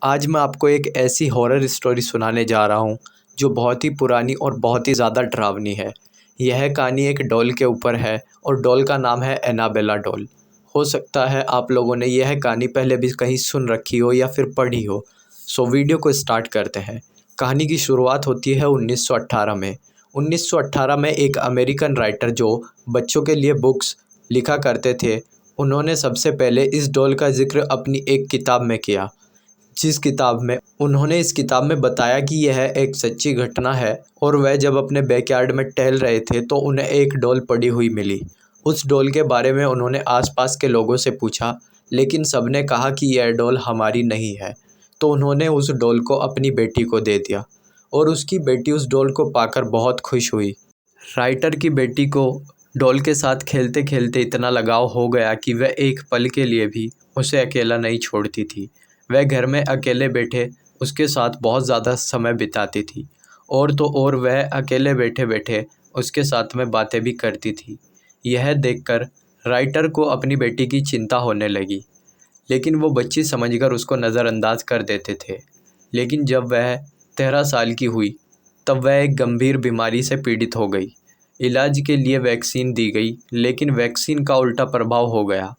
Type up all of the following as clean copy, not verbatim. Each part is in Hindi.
आज मैं आपको एक ऐसी हॉरर स्टोरी सुनाने जा रहा हूँ जो बहुत ही पुरानी और बहुत ही ज़्यादा डरावनी है। यह कहानी एक डॉल के ऊपर है और डॉल का नाम है एनाबेला डॉल। हो सकता है आप लोगों ने यह कहानी पहले भी कहीं सुन रखी हो या फिर पढ़ी हो। सो वीडियो को स्टार्ट करते हैं। कहानी की शुरुआत होती है 1918 में। 1918 में एक अमेरिकन राइटर जो बच्चों के लिए बुक्स लिखा करते थे, उन्होंने सबसे पहले इस डॉल का ज़िक्र अपनी एक किताब में किया। उन्होंने इस किताब में बताया कि यह एक सच्ची घटना है और वह जब अपने बैकयार्ड में टहल रहे थे तो उन्हें एक डॉल पड़ी हुई मिली। उस डॉल के बारे में उन्होंने आसपास के लोगों से पूछा, लेकिन सबने कहा कि यह डॉल हमारी नहीं है। तो उन्होंने उस डॉल को अपनी बेटी को दे दिया और उसकी बेटी उस डॉल को पाकर बहुत खुश हुई। राइटर की बेटी को डॉल के साथ खेलते खेलते इतना लगाव हो गया कि वह एक पल के लिए भी उसे अकेला नहीं छोड़ती थी। वह घर में अकेले बैठे उसके साथ बहुत ज़्यादा समय बिताती थी और तो और वह अकेले बैठे बैठे उसके साथ में बातें भी करती थी। यह देखकर राइटर को अपनी बेटी की चिंता होने लगी, लेकिन वो बच्ची समझकर उसको नज़रअंदाज कर देते थे। लेकिन जब वह 13 साल की हुई तब वह एक गंभीर बीमारी से पीड़ित हो गई। इलाज के लिए वैक्सीन दी गई, लेकिन वैक्सीन का उल्टा प्रभाव हो गया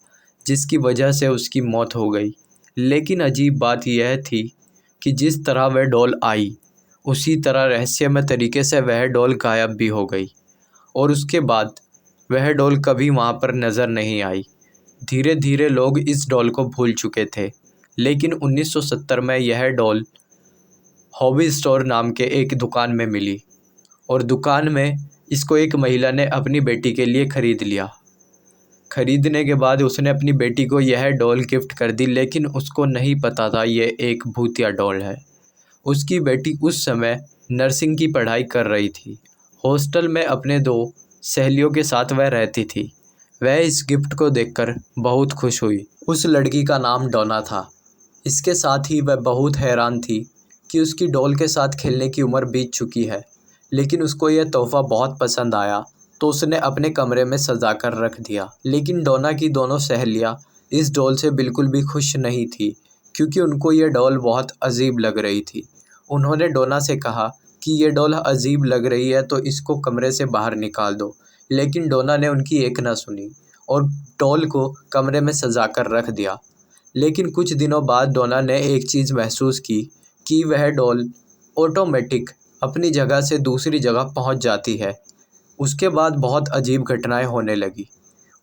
जिसकी वजह से उसकी मौत हो गई। लेकिन अजीब बात यह थी कि जिस तरह वह डॉल आई उसी तरह रहस्यमय तरीके से वह डॉल गायब भी हो गई और उसके बाद वह डॉल कभी वहाँ पर नज़र नहीं आई। धीरे धीरे लोग इस डॉल को भूल चुके थे, लेकिन 1970 में यह डॉल हॉबी स्टोर नाम के एक दुकान में मिली और दुकान में इसको एक महिला ने अपनी बेटी के लिए ख़रीद लिया। खरीदने के बाद उसने अपनी बेटी को यह डॉल गिफ्ट कर दी, लेकिन उसको नहीं पता था यह एक भूतिया डॉल है। उसकी बेटी उस समय नर्सिंग की पढ़ाई कर रही थी। हॉस्टल में अपने 2 सहेलियों के साथ वह रहती थी। वह इस गिफ्ट को देखकर बहुत खुश हुई। उस लड़की का नाम डोना था। इसके साथ ही वह बहुत हैरान थी कि उसकी डॉल के साथ खेलने की उम्र बीत चुकी है, लेकिन उसको यह तोहफ़ा बहुत पसंद आया तो उसने अपने कमरे में सजा कर रख दिया। लेकिन डोना की दोनों सहेलियां इस डॉल से बिल्कुल भी खुश नहीं थी, क्योंकि उनको ये डॉल बहुत अजीब लग रही थी। उन्होंने डोना से कहा कि ये डॉल अजीब लग रही है तो इसको कमरे से बाहर निकाल दो, लेकिन डोना ने उनकी एक न सुनी और डॉल को कमरे में सजा कर रख दिया। लेकिन कुछ दिनों बाद डोना ने एक चीज़ महसूस की कि वह डॉल ऑटोमेटिक अपनी जगह से दूसरी जगह पहुंच जाती है। उसके बाद बहुत अजीब घटनाएं होने लगी।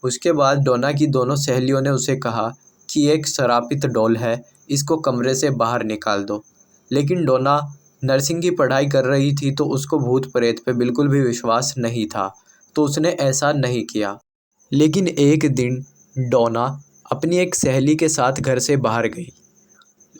उसके बाद डोना की दोनों सहेलियों ने उसे कहा कि एक श्रापित डॉल है, इसको कमरे से बाहर निकाल दो। लेकिन डोना नर्सिंग की पढ़ाई कर रही थी तो उसको भूत प्रेत पे बिल्कुल भी विश्वास नहीं था, तो उसने ऐसा नहीं किया। लेकिन एक दिन डोना अपनी एक सहेली के साथ घर से बाहर गई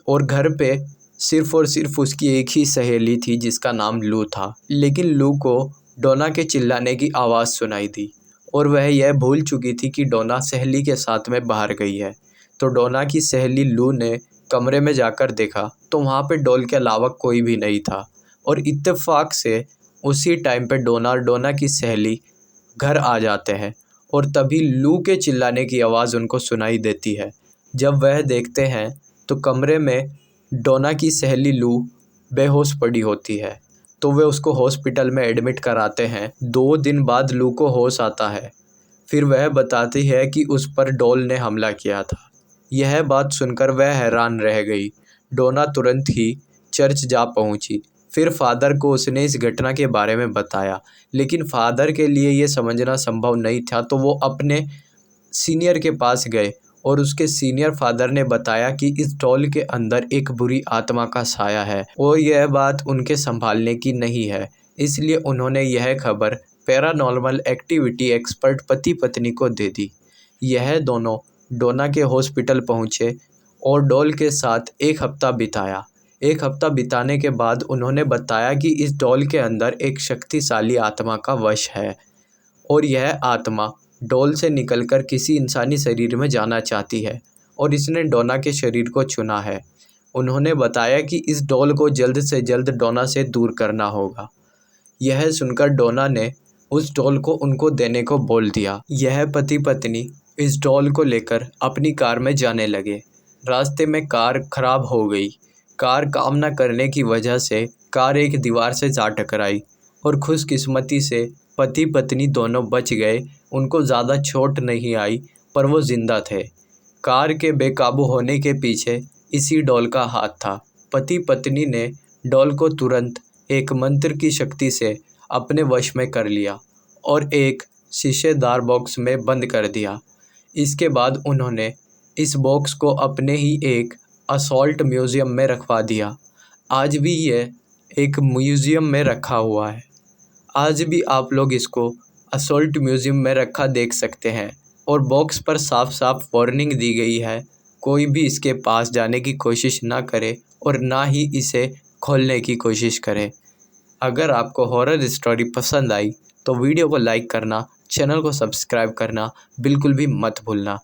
और घर पे सिर्फ़ और सिर्फ उसकी एक ही सहेली थी जिसका नाम लू था। लेकिन लू को डोना के चिल्लाने की आवाज़ सुनाई दी और वह यह भूल चुकी थी कि डोना सहेली के साथ में बाहर गई है। तो डोना की सहेली लू ने कमरे में जाकर देखा तो वहाँ पे डॉल के अलावा कोई भी नहीं था और इत्तेफाक से उसी टाइम पे डोना की सहेली घर आ जाते हैं और तभी लू के चिल्लाने की आवाज़ उनको सुनाई देती है। जब वह देखते हैं तो कमरे में डोना की सहेली लू बेहोश पड़ी होती है, तो वे उसको हॉस्पिटल में एडमिट कराते हैं। 2 दिन बाद लू को होश आता है। फिर वह बताती है कि उस पर डॉल ने हमला किया था। यह बात सुनकर वह हैरान रह गई। डोना तुरंत ही चर्च जा पहुंची। फिर फादर को उसने इस घटना के बारे में बताया, लेकिन फादर के लिए ये समझना संभव नहीं था, तो वो अपने सीनियर के पास गए और उसके सीनियर फादर ने बताया कि इस डॉल के अंदर एक बुरी आत्मा का साया है और यह बात उनके संभालने की नहीं है। इसलिए उन्होंने यह खबर पैरानॉर्मल एक्टिविटी एक्सपर्ट पति पत्नी को दे दी। यह दोनों डोना के हॉस्पिटल पहुँचे और डॉल के साथ 1 हफ्ता बिताया। 1 हफ्ता बिताने के बाद उन्होंने बताया कि इस डॉल के अंदर एक शक्तिशाली आत्मा का वश है और यह आत्मा डॉल से निकलकर किसी इंसानी शरीर में जाना चाहती है और इसने डोना के शरीर को चुना है। उन्होंने बताया कि इस डॉल को जल्द से जल्द डोना से दूर करना होगा। यह सुनकर डोना ने उस डॉल को उनको देने को बोल दिया। यह पति पत्नी इस डॉल को लेकर अपनी कार में जाने लगे। रास्ते में कार खराब हो गई। कार काम न करने की वजह से कार एक दीवार से जा टकराई और खुशकिस्मती से पति पत्नी दोनों बच गए। उनको ज़्यादा चोट नहीं आई पर वो जिंदा थे। कार के बेकाबू होने के पीछे इसी डॉल का हाथ था। पति पत्नी ने डॉल को तुरंत एक मंत्र की शक्ति से अपने वश में कर लिया और एक शीशेदार बॉक्स में बंद कर दिया। इसके बाद उन्होंने इस बॉक्स को अपने ही एक असॉल्ट म्यूज़ियम में रखवा दिया। आज भी यह एक म्यूज़ियम में रखा हुआ है। आज भी आप लोग इसको असॉल्ट म्यूज़ियम में रखा देख सकते हैं और बॉक्स पर साफ साफ वार्निंग दी गई है, कोई भी इसके पास जाने की कोशिश ना करे और ना ही इसे खोलने की कोशिश करे। अगर आपको हॉरर स्टोरी पसंद आई तो वीडियो को लाइक करना, चैनल को सब्सक्राइब करना बिल्कुल भी मत भूलना।